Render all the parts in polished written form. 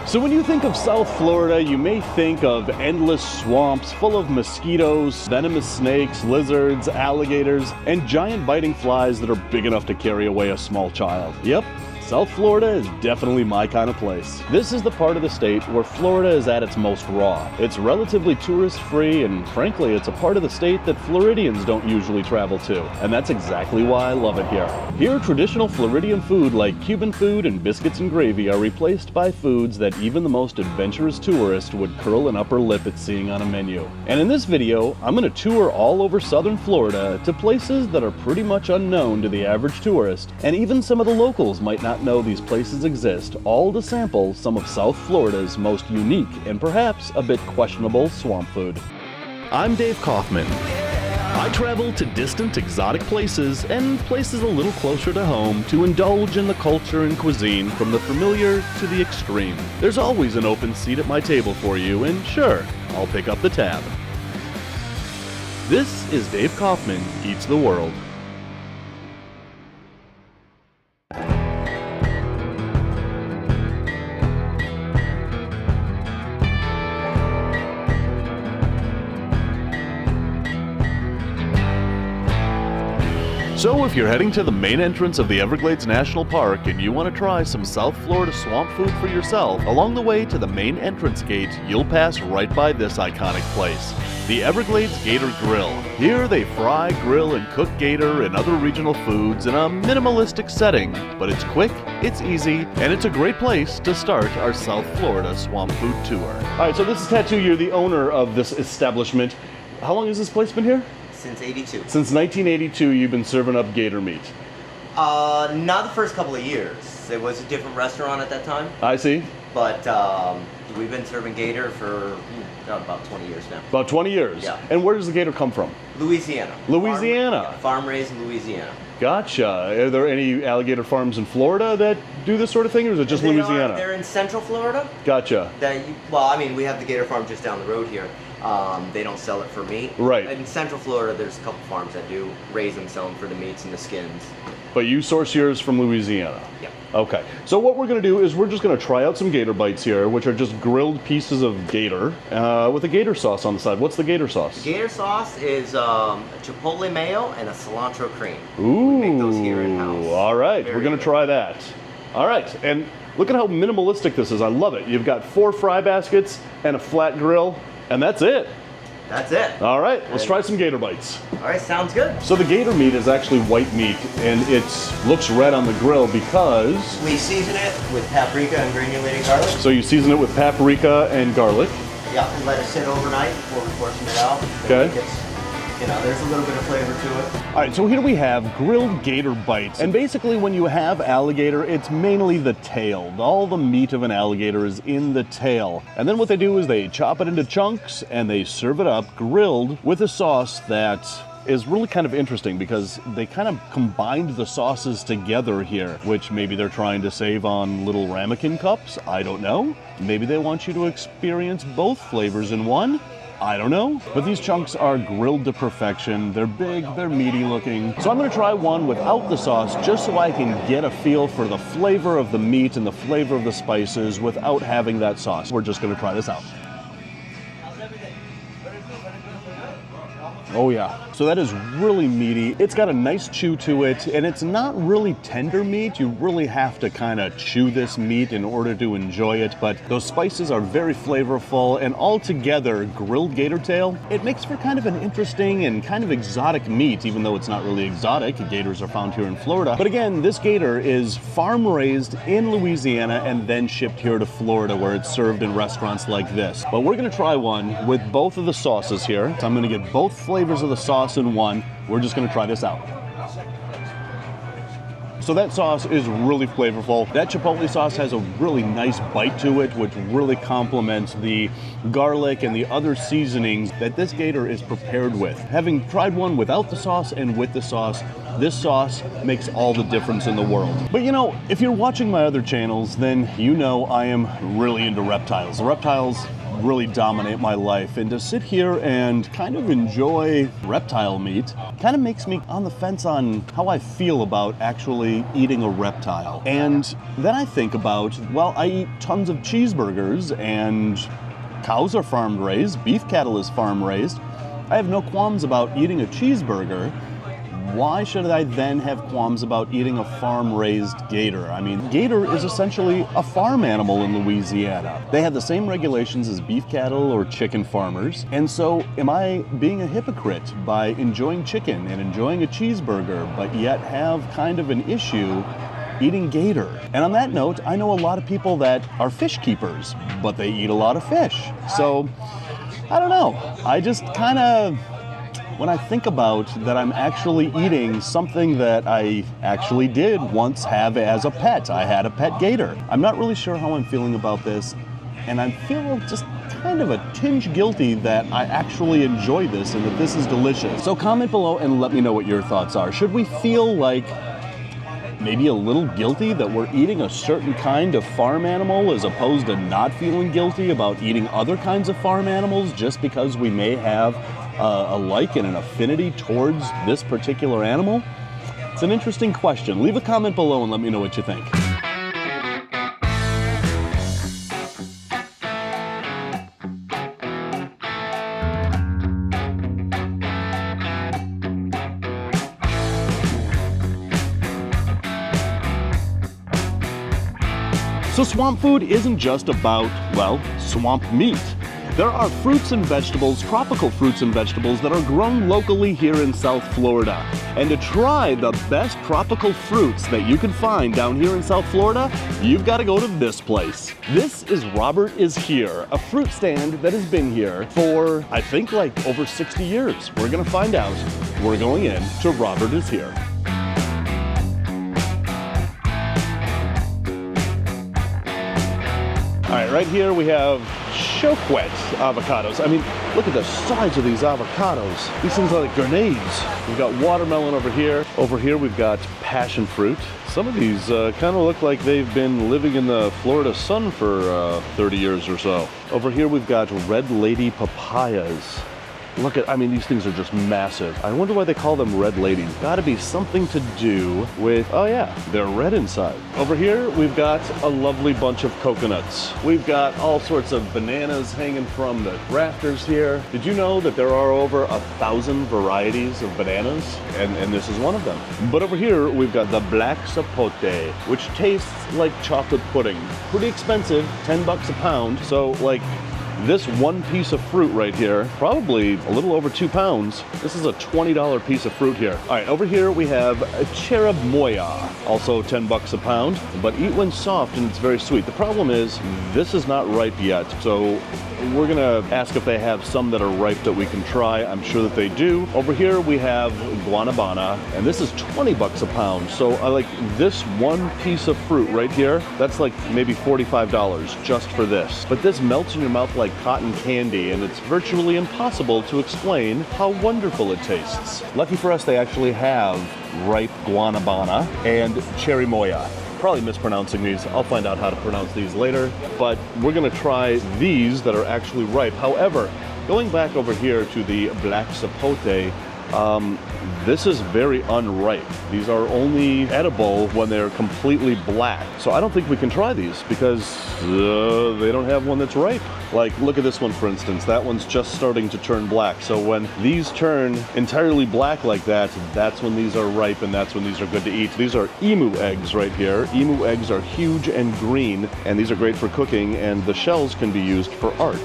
So when you think of South Florida, you may think of endless swamps full of mosquitoes, venomous snakes, lizards, alligators, and giant biting flies that are big enough to carry away a small child. Yep. South Florida is definitely my kind of place. This is the part of the state where Florida is at its most raw. It's relatively tourist-free, and frankly, it's a part of the state that Floridians don't usually travel to. And that's exactly why I love it here. Here, traditional Floridian food like Cuban food and biscuits and gravy are replaced by foods that even the most adventurous tourist would curl an upper lip at seeing on a menu. And in this video, I'm going to tour all over southern Florida to places that are pretty much unknown to the average tourist, and even some of the locals might not know these places exist, all to sample some of South Florida's most unique and perhaps a bit questionable swamp food. I'm Dave Kaufman. I travel to distant exotic places and places a little closer to home to indulge in the culture and cuisine from the familiar to the extreme. There's always an open seat at my table for you, and sure, I'll pick up the tab. This is Dave Kaufman Eats the World. So if you're heading to the main entrance of the Everglades National Park and you want to try some South Florida swamp food for yourself, along the way to the main entrance gate, you'll pass right by this iconic place, the Everglades Gator Grill. Here they fry, grill, and cook gator and other regional foods in a minimalistic setting, but it's quick, it's easy, and it's a great place to start our South Florida swamp food tour. All right, so this is Tattoo. You're the owner of this establishment. How long has this place been here? Since 82. Since 1982, you've been serving up gator meat. Not the first couple of years. It was a different restaurant at that time. I see. But we've been serving gator for about 20 years now. About 20 years? Yeah. And where does the gator come from? Louisiana. Louisiana? Farm raised in Louisiana. Gotcha. Are there any alligator farms in Florida that do this sort of thing, or is it just Louisiana? They're in Central Florida. Gotcha. We have the gator farm just down the road here. They don't sell it for meat. Right. In Central Florida, there's a couple farms that do raise them, sell them for the meats and the skins. But you source yours from Louisiana? Yeah. Okay. So what we're going to do is we're just going to try out some gator bites here, which are just grilled pieces of gator with a gator sauce on the side. What's the gator sauce? The gator sauce is a chipotle mayo and a cilantro cream. Ooh. We make those here in-house. All right. Very We're going to good. try that. All right. And look at how minimalistic this is. I love it. You've got 4 fry baskets and a flat grill. And that's it. That's it. All right, let's try some gator bites. All right, sounds good. So the gator meat is actually white meat, and it looks red on the grill because... We season it with paprika and granulated garlic. So you season it with paprika and garlic. Yeah, and let it sit overnight before we portion it out. Okay. There's a little bit of flavor to it. All right, so here we have grilled gator bites. And basically when you have alligator, it's mainly the tail. All the meat of an alligator is in the tail. And then what they do is they chop it into chunks and they serve it up grilled with a sauce that is really kind of interesting because they kind of combined the sauces together here, which maybe they're trying to save on little ramekin cups. I don't know. Maybe they want you to experience both flavors in one. I don't know, but these chunks are grilled to perfection. They're big, they're meaty looking. So I'm gonna try one without the sauce just so I can get a feel for the flavor of the meat and the flavor of the spices without having that sauce. We're just gonna try this out. Oh yeah. So that is really meaty. It's got a nice chew to it, and it's not really tender meat. You really have to kind of chew this meat in order to enjoy it, but those spices are very flavorful, and altogether, grilled gator tail, it makes for kind of an interesting and kind of exotic meat, even though it's not really exotic. Gators are found here in Florida. But again, this gator is farm raised in Louisiana and then shipped here to Florida, where it's served in restaurants like this. But we're gonna try one with both of the sauces here. So I'm gonna get both flavors of the sauce in one. We're just gonna try this out. So that sauce is really flavorful. That chipotle sauce has a really nice bite to it, which really complements the garlic and the other seasonings that this gator is prepared with. Having tried one without the sauce and with the sauce, This sauce makes all the difference in the world. But you know, if you're watching my other channels, then you know I am really into reptiles. The reptiles really dominate my life, and to sit here and kind of enjoy reptile meat kind of makes me on the fence on how I feel about actually eating a reptile. And then I think about, well, I eat tons of cheeseburgers, and cows are farm raised, beef cattle is farm raised. I have no qualms about eating a cheeseburger. Why should I then have qualms about eating a farm-raised gator? I mean, gator is essentially a farm animal in Louisiana. They have the same regulations as beef cattle or chicken farmers. And so am I being a hypocrite by enjoying chicken and enjoying a cheeseburger, but yet have kind of an issue eating gator? And on that note, I know a lot of people that are fish keepers, but they eat a lot of fish. So, I don't know. I just kind of... when I think about that I'm actually eating something that I actually did once have as a pet. I had a pet gator. I'm not really sure how I'm feeling about this, and I feel just kind of a tinge guilty that I actually enjoy this and that this is delicious. So comment below and let me know what your thoughts are. Should we feel like maybe a little guilty that we're eating a certain kind of farm animal as opposed to not feeling guilty about eating other kinds of farm animals just because we may have a like and an affinity towards this particular animal? It's an interesting question. Leave a comment below and let me know what you think. So swamp food isn't just about, well, swamp meat. There are fruits and vegetables, tropical fruits and vegetables that are grown locally here in South Florida. And to try the best tropical fruits that you can find down here in South Florida, you've got to go to this place. This is Robert Is Here, a fruit stand that has been here for, I think, like over 60 years. We're going to find out. We're going in to Robert Is Here. All right, right here we have choke-wet avocados. I mean, look at the size of these avocados. These things are like grenades. We've got watermelon over here. Over here we've got passion fruit. Some of these kind of look like they've been living in the Florida sun for 30 years or so. Over here we've got red lady papayas. Look at, I mean, these things are just massive. I wonder why they call them red ladies. Gotta be something to do with, oh yeah, they're red inside. Over here, we've got a lovely bunch of coconuts. We've got all sorts of bananas hanging from the rafters here. Did you know that there are over 1,000 varieties of bananas? And this is one of them. But over here, we've got the black sapote, which tastes like chocolate pudding. Pretty expensive, 10 bucks a pound. So like, this one piece of fruit right here, probably a little over 2 pounds. This is a $20 piece of fruit here. All right, over here we have a cherub moya, also 10 bucks a pound, but eat when soft and it's very sweet. The problem is this is not ripe yet, so we're gonna ask if they have some that are ripe that we can try. I'm sure that they do. Over here we have guanabana, and this is 20 bucks a pound. So I like this one piece of fruit right here. That's like maybe $45 just for this. But this melts in your mouth like cotton candy, and it's virtually impossible to explain how wonderful it tastes. Lucky for us, they actually have ripe guanabana and cherry moya. Probably mispronouncing these. I'll find out how to pronounce these later, but we're gonna try these that are actually ripe. However, going back over here to the black sapote, this is very unripe. These are only edible when they're completely black. So I don't think we can try these because they don't have one that's ripe. Like, look at this one, for instance. That one's just starting to turn black. So when these turn entirely black like that, that's when these are ripe and that's when these are good to eat. These are emu eggs right here. Emu eggs are huge and green, and these are great for cooking, and the shells can be used for art.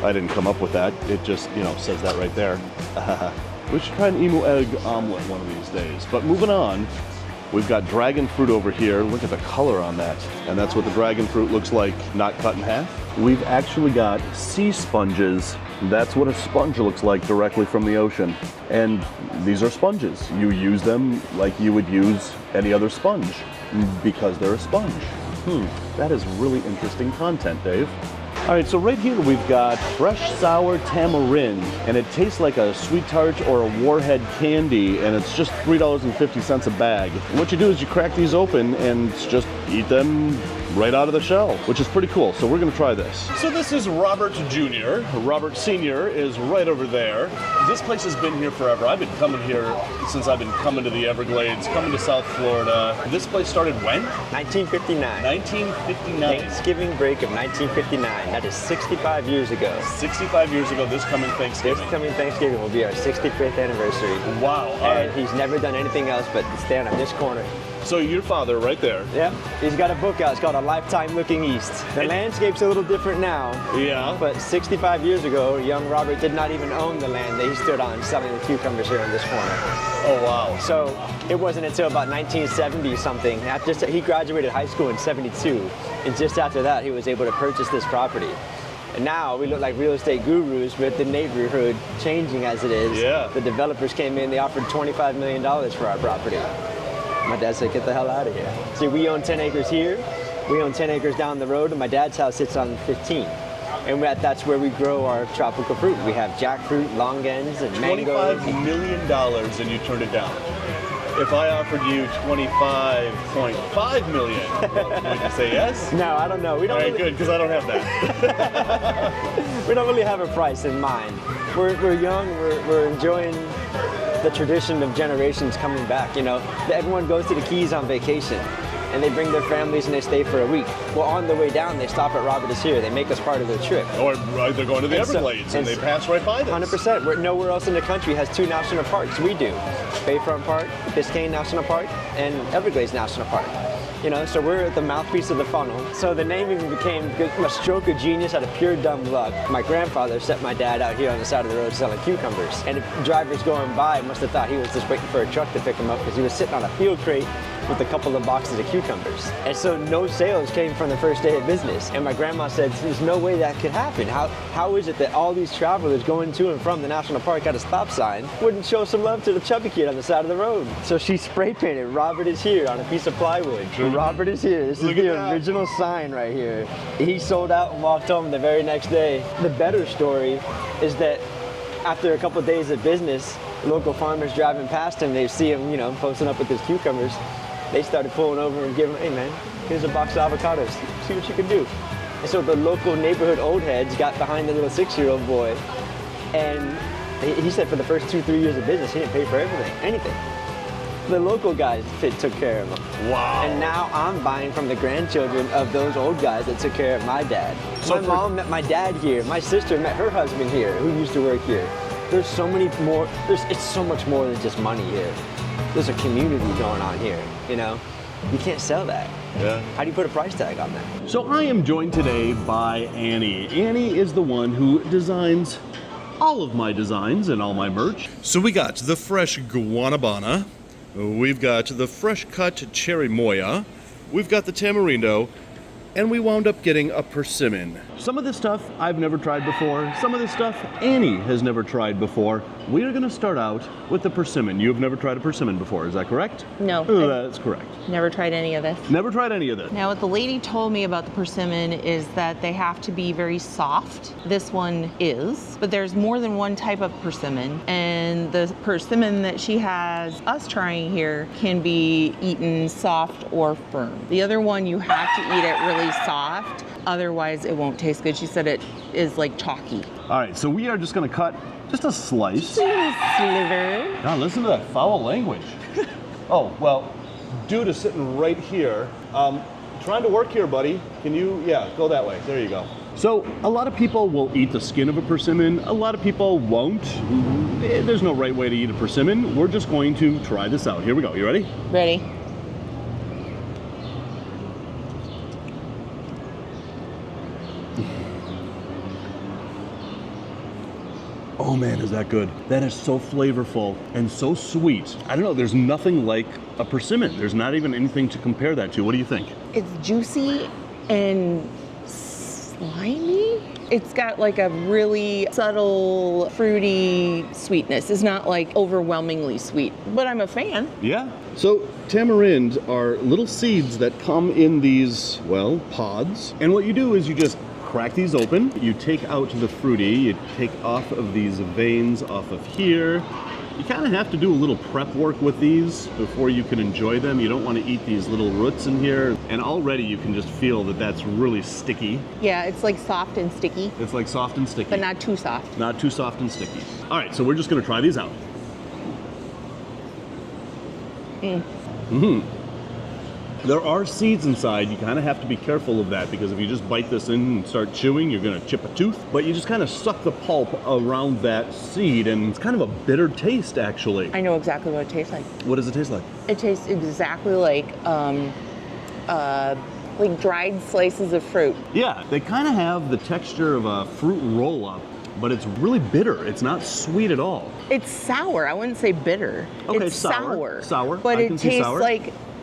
I didn't come up with that. It just, you know, says that right there. We should try an emu egg omelet one of these days. But moving on, we've got dragon fruit over here. Look at the color on that. And that's what the dragon fruit looks like, not cut in half. We've actually got sea sponges. That's what a sponge looks like directly from the ocean. And these are sponges. You use them like you would use any other sponge because they're a sponge. That is really interesting content, Dave. All right, so right here we've got fresh sour tamarind, and it tastes like a sweet tart or a warhead candy, and it's just $3.50 a bag. And what you do is you crack these open and just eat them right out of the shell, which is pretty cool. So we're gonna try this. So this is Robert Jr. Robert Sr. is right over there. This place has been here forever. I've been coming here since I've been coming to the Everglades, coming to South Florida. This place started when? 1959. 1959. Thanksgiving break of 1959. That is 65 years ago. 65 years ago, this coming Thanksgiving. This coming Thanksgiving will be our 65th anniversary. Wow. And he's never done anything else but stand on this corner. So your father right there. Yep. He's got a book out. It's called A Lifetime Looking East. The landscape's a little different now. Yeah. But 65 years ago, young Robert did not even own the land that he stood on selling the cucumbers here on this corner. Oh, wow. So it wasn't until about 1970 something, he graduated high school in 72, and just after that he was able to purchase this property. And now we look like real estate gurus with the neighborhood changing as it is. Yeah. The developers came in, they offered $25 million for our property. My dad said, get the hell out of here. See, we own 10 acres here, we own 10 acres down the road, and my dad's house sits on 15. And that's where we grow our tropical fruit. We have jackfruit, longanids, and mangoes. $25 million and you turned it down. If I offered you $25.5 million, would you say yes? No, I don't know. We don't. All right, really, good, because I don't have that. we don't really have a price in mind. We're young. We're enjoying the tradition of generations coming back. You know, everyone goes to the Keys on vacation, and they bring their families and they stay for a week. Well, on the way down, they stop at Robert is Here. They make us part of their trip. Or they're going to the Everglades and they pass right by this. 100%. Nowhere else in the country has 2 national parks. We do. Bayfront Park, Biscayne National Park, and Everglades National Park. You know, so we're at the mouthpiece of the funnel. So the name even became a stroke of genius out of pure dumb luck. My grandfather set my dad out here on the side of the road selling cucumbers. And the drivers going by must have thought he was just waiting for a truck to pick him up because he was sitting on a field crate with a couple of boxes of cucumbers. And so no sales came from the first day of business. And my grandma said, there's no way that could happen. How is it that all these travelers going to and from the national park at a stop sign wouldn't show some love to the chubby kid on the side of the road? So she spray painted Robert is Here on a piece of plywood. Robert is Here. This is the original sign right here. He sold out and walked home the very next day. The better story is that after a couple of days of business, local farmers driving past him, they see him, you know, posting up with his cucumbers. They started pulling over and giving him, hey man, here's a box of avocados. See what you can do. And so the local neighborhood old heads got behind the little 6-year-old boy, and he said for the first 2-3 years of business, he didn't pay for anything. The local guys took care of him. Wow. And now I'm buying from the grandchildren of those old guys that took care of my dad. So my mom met my dad here. My sister met her husband here, who used to work here. There's so many more, it's so much more than just money here. There's a community going on here, you know? You can't sell that. Yeah. How do you put a price tag on that? So I am joined today by Annie. Annie is the one who designs all of my designs and all my merch. So we got the fresh guanabana, we've got the fresh cut cherry moya, we've got the tamarindo, and we wound up getting a persimmon. Some of this stuff I've never tried before. Some of this stuff Annie has never tried before. We are gonna start out with the persimmon. You've never tried a persimmon before, is that correct? No. That's correct. Never tried any of this. Never tried any of this. Now, what the lady told me about the persimmon is that they have to be very soft. This one is, but there's more than one type of persimmon, and the persimmon that she has us trying here can be eaten soft or firm. The other one, you have to eat it really soft, otherwise it won't taste good. She said it is like chalky. All right, so we are just gonna cut just a slice. Sliver. God, listen to that foul language. Oh, well, dude is sitting right here. Trying to work here, buddy. Can you, yeah, go that way. There you go. So, a lot of people will eat the skin of a persimmon. A lot of people won't. There's no right way to eat a persimmon. We're just going to try this out. Here we go. You ready? Ready. Oh man, is that good. That is so flavorful and so sweet. I don't know, there's nothing like a persimmon. There's not even anything to compare that to. What do you think? It's juicy and slimy. It's got like a really subtle, fruity sweetness. It's not like overwhelmingly sweet, but I'm a fan. Yeah. So tamarind are little seeds that come in these, well, pods. And what you do is you just crack these open. You take out the fruity, you take off of these veins off of here. You kind of have to do a little prep work with these before you can enjoy them. You don't want to eat these little roots in here. And already you can just feel that that's really sticky. Yeah, it's like soft and sticky. It's like soft and sticky. But not too soft. Not too soft and sticky. All right, so we're just gonna try these out. There are seeds inside. You kind of have to be careful of that because if you just bite this in and start chewing, you're gonna chip a tooth. But you just kind of suck the pulp around that seed, and it's kind of a bitter taste, actually. I know exactly what it tastes like. What does it taste like? It tastes exactly like dried slices of fruit. Yeah, they kind of have the texture of a fruit roll-up, but it's really bitter. It's not sweet at all. It's sour. I wouldn't say bitter. Okay, it's sour. Sour. But I it can see tastes sour.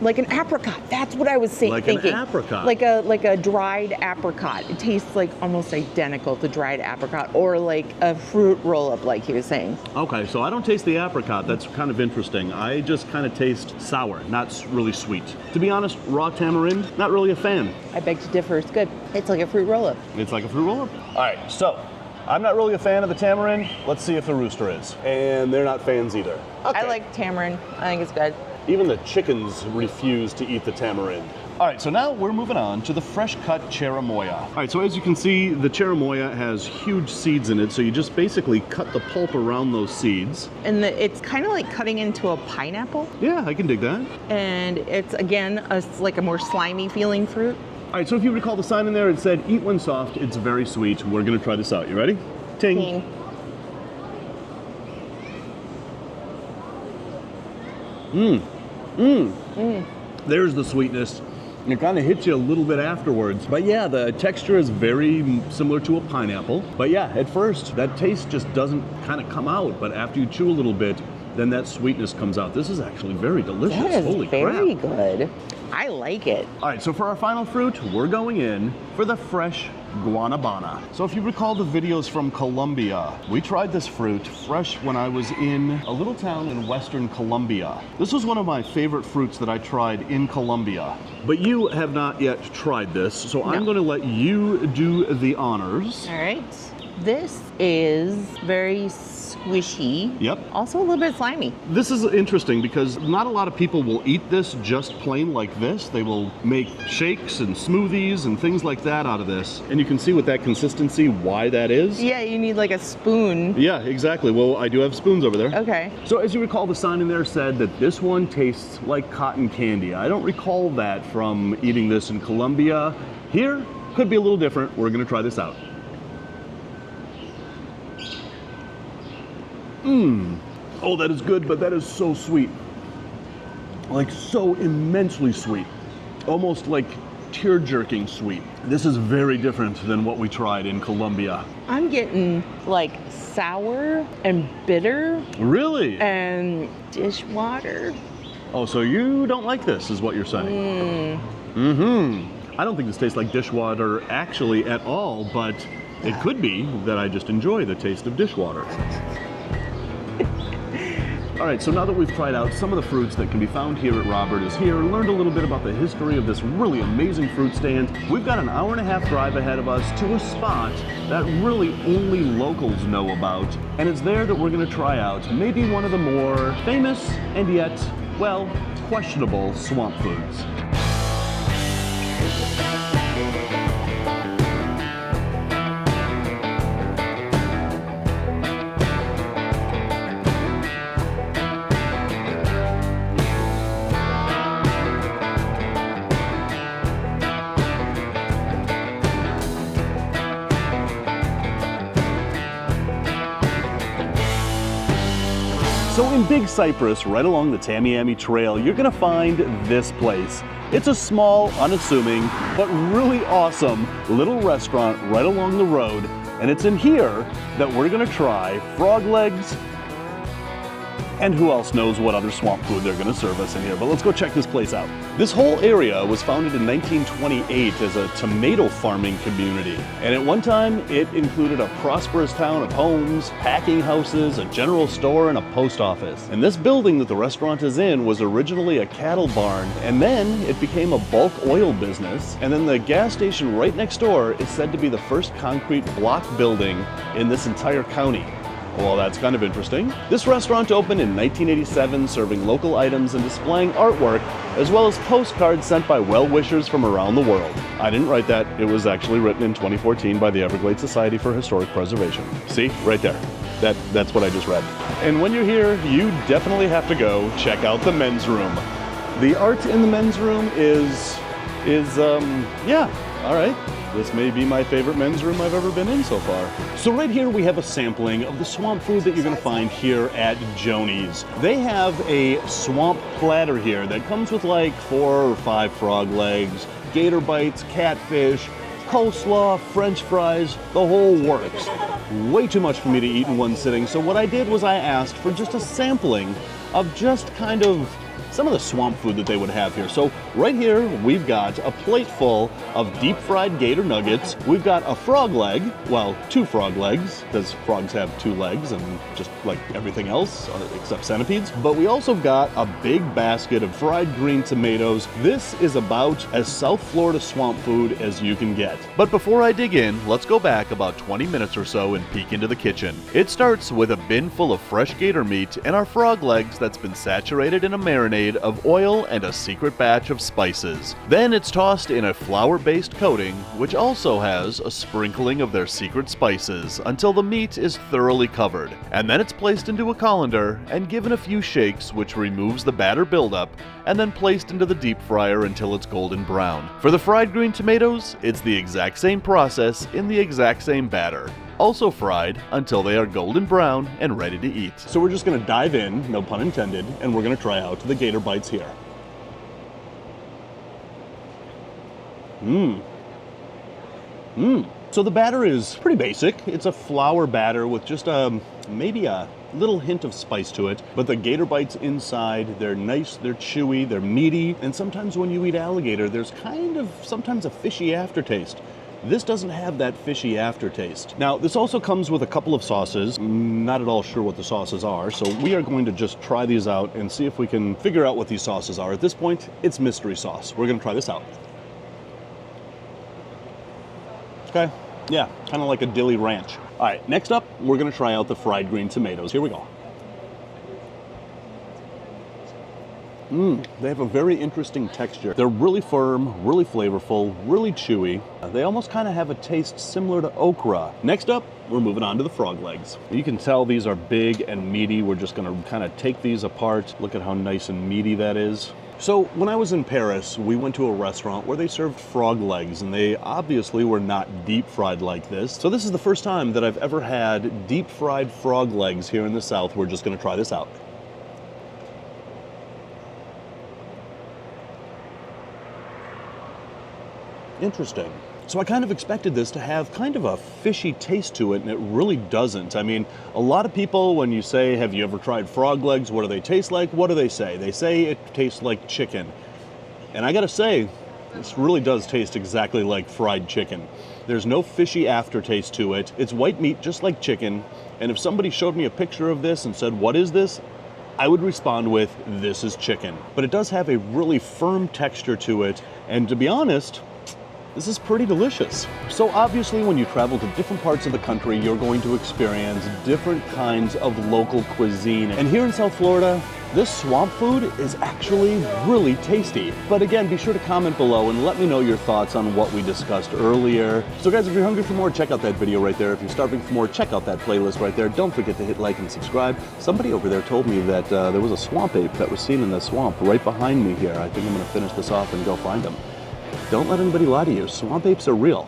like an apricot. That's what I was thinking. Like an apricot. Like a dried apricot. It tastes like almost identical to dried apricot, or like a fruit roll-up, like he was saying. Okay, so I don't taste the apricot. That's kind of interesting. I just kind of taste sour, not really sweet. To be honest, raw tamarind, not really a fan. I beg to differ. It's good. It's like a fruit roll-up. It's like a fruit roll-up. All right, so I'm not really a fan of the tamarind. Let's see if the rooster is. And they're not fans either. Okay. I like tamarind. I think it's good. Even the chickens refuse to eat the tamarind. All right, so now we're moving on to the fresh cut cherimoya. All right, so as you can see, the cherimoya has huge seeds in it, so you just basically cut the pulp around those seeds. And it's kind of like cutting into a pineapple. Yeah, I can dig that. And it's, again, like a more slimy feeling fruit. All right, so if you recall the sign in there, it said, eat when soft, it's very sweet. We're gonna try this out. You ready? Ting. Ting. There's the sweetness. It kind of hits you a little bit afterwards. But yeah, the texture is very similar to a pineapple. But yeah, at first, that taste just doesn't kind of come out. But after you chew a little bit, then that sweetness comes out. This is actually very delicious. That is Holy very crap. good. I like it. All right, so for our final fruit, we're going in for the fresh guanabana. So if you recall the videos from Colombia, we tried this fruit fresh when I was in a little town in western Colombia. This was one of my favorite fruits that I tried in Colombia. But you have not yet tried this, so I'm going to let you do the honors. All right. This is very squishy. Yep. Also a little bit slimy. This is interesting because not a lot of people will eat this just plain like this. They will make shakes and smoothies and things like that out of this. And you can see with that consistency why that is. Yeah, you need like a spoon. Yeah, exactly. Well, I do have spoons over there. Okay. So as you recall, the sign in there said that this one tastes like cotton candy. I don't recall that from eating this in Colombia. Here, could be a little different. We're gonna try this out. Oh, that is good, but that is so sweet. Like so immensely sweet. Almost like tear-jerking sweet. This is very different than what we tried in Colombia. I'm getting like sour and bitter Really? and dishwater. Oh, so you don't like this, is what you're saying? I don't think this tastes like dishwater actually at all, but it could be that I just enjoy the taste of dishwater. All right, so now that we've tried out some of the fruits that can be found here at Robert Is Here, learned a little bit about the history of this really amazing fruit stand, we've got an hour-and-a-half drive ahead of us to a spot that really only locals know about, and it's there that we're gonna try out maybe one of the more famous and yet, well, questionable swamp foods. So in Big Cypress, right along the Tamiami Trail, you're gonna find this place. It's a small, unassuming, but really awesome little restaurant right along the road. And it's in here that we're gonna try frog legs And who else knows what other swamp food they're gonna serve us in here, but let's go check this place out. This whole area was founded in 1928 as a tomato farming community. And at one time, it included a prosperous town of homes, packing houses, a general store, and a post office. And this building that the restaurant is in was originally a cattle barn, and then it became a bulk oil business. And then the gas station right next door is said to be the first concrete block building in this entire county. Well, that's kind of interesting. This restaurant opened in 1987, serving local items and displaying artwork, as well as postcards sent by well-wishers from around the world. I didn't write that. It was actually written in 2014 by the Everglades Society for Historic Preservation. See, right there. That's what I just read. And when you're here, you definitely have to go check out the men's room. The art in the men's room is yeah, all right. This may be my favorite men's room I've ever been in so far. So right here we have a sampling of the swamp food that you're gonna find here at Joni's. They have a swamp platter here that comes with like 4 or 5 frog legs, gator bites, catfish, coleslaw, french fries, the whole works. Way too much for me to eat in one sitting, so what I did was I asked for just a sampling of just kind of some of the swamp food that they would have here. So right here, we've got a plate full of deep fried gator nuggets. We've got a frog leg, well, 2 frog legs, because frogs have 2 legs and just like everything else, except centipedes. But we also got a big basket of fried green tomatoes. This is about as South Florida swamp food as you can get. But before I dig in, let's go back about 20 minutes or so and peek into the kitchen. It starts with a bin full of fresh gator meat and our frog legs that's been saturated in a marinade of oil and a secret batch of spices. Then it's tossed in a flour-based coating, which also has a sprinkling of their secret spices until the meat is thoroughly covered. And then it's placed into a colander and given a few shakes, which removes the batter buildup, and then placed into the deep fryer until it's golden brown. For the fried green tomatoes, it's the exact same process in the exact same batter. Also fried until they are golden brown and ready to eat. So we're just gonna dive in, no pun intended, and we're gonna try out the gator bites here. So the batter is pretty basic. It's a flour batter with just maybe a little hint of spice to it, but the gator bites inside, they're nice, they're chewy, they're meaty, and sometimes when you eat alligator, there's kind of sometimes a fishy aftertaste. This doesn't have that fishy aftertaste. Now, this also comes with a couple of sauces. Not at all sure what the sauces are, so we are going to just try these out and see if we can figure out what these sauces are. At this point, it's mystery sauce. We're gonna try this out. Okay, yeah, kind of like a dilly ranch. All right, next up, we're gonna try out the fried green tomatoes. Here we go. They have a very interesting texture. They're really firm, really flavorful, really chewy. They almost kind of have a taste similar to okra. Next up, we're moving on to the frog legs. You can tell these are big and meaty. We're just gonna kind of take these apart. Look at how nice and meaty that is. So when I was in Paris, we went to a restaurant where they served frog legs, and they obviously were not deep fried like this. So this is the first time that I've ever had deep fried frog legs here in the South. We're just gonna try this out. Interesting. So I kind of expected this to have kind of a fishy taste to it, and it really doesn't. I mean, a lot of people, when you say, have you ever tried frog legs? What do they taste like? What do they say? They say it tastes like chicken. And I gotta say, this really does taste exactly like fried chicken. There's no fishy aftertaste to it. It's white meat just like chicken. And if somebody showed me a picture of this and said, what is this? I would respond with, this is chicken. But it does have a really firm texture to it. And to be honest, this is pretty delicious. So obviously when you travel to different parts of the country, you're going to experience different kinds of local cuisine. And here in South Florida, this swamp food is actually really tasty. But again, be sure to comment below and let me know your thoughts on what we discussed earlier. So guys, if you're hungry for more, check out that video right there. If you're starving for more, check out that playlist right there. Don't forget to hit like and subscribe. Somebody over there told me that there was a swamp ape that was seen in the swamp right behind me here. I think I'm gonna finish this off and go find him. Don't let anybody lie to you. Swamp apes are real.